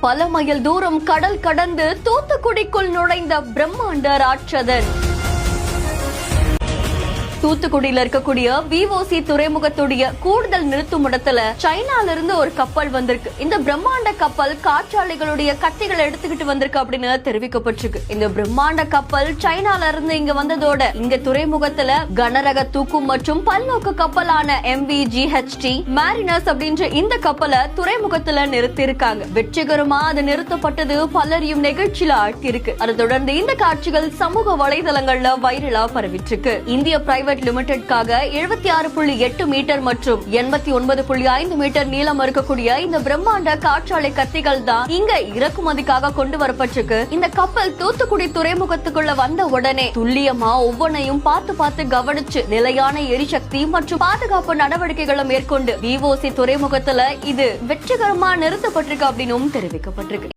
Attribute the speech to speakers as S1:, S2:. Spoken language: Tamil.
S1: பல மைல் தூரம் கடல் கடந்து தூத்துக்குடிக்குள் நுழைந்த பிரம்மாண்ட ராட்சதன். தூத்துக்குடியில இருக்கக்கூடிய VOC துறைமுகத்துடைய கூடுதல் நிறுத்துமிடத்துல சைனால இருந்து ஒரு கப்பல் வந்திருக்கு. இந்த பிரம்மாண்ட கப்பல் காற்றாலைகளுடைய கத்திகளை எடுத்துக்கிட்டு வந்திருக்கு அப்படின்னு தெரிவிக்கப்பட்டிருக்கு. இந்த பிரம்மாண்ட கப்பல் சைனால இருந்து இங்க வந்ததோட இங்க துறைமுகத்துல கனரக தூக்கும் மற்றும் பல்நோக்கு கப்பலான MVGHT மாரினர்ஸ் அப்படின்ற இந்த கப்பலை துறைமுகத்துல நிறுத்தி இருக்காங்க. வெற்றிகரமா அது நிறுத்தப்பட்டது பலரையும் நெகிழ்ச்சியில ஆழ்த்தியிருக்கு. அதை தொடர்ந்து இந்த காட்சிகள் சமூக வலைதளங்கள்ல வைரலா பரவிட்டு இருக்கு. இந்திய பிரைவேட் லிமிடெட்காக 76.8 மீட்டர் மற்றும் 89.5 மீட்டர் நீளம் இருக்கக்கூடிய இந்த பிரம்மாண்ட காற்றாலை கத்திகள் தான் இங்க இறக்குமதிக்காக கொண்டு வரப்பட்டிருக்கு. இந்த கப்பல் தூத்துக்குடி துறைமுகத்துக்குள்ள வந்த உடனே துல்லியமா ஒவ்வொன்னையும் பார்த்து கவனிச்சு நிலையான எரிசக்தி மற்றும் பாதுகாப்பு நடவடிக்கைகளை மேற்கொண்டு VOC துறைமுகத்துல இது வெற்றிகரமா நிறுத்தப்பட்டிருக்கு அப்படின்னு தெரிவிக்கப்பட்டிருக்கு.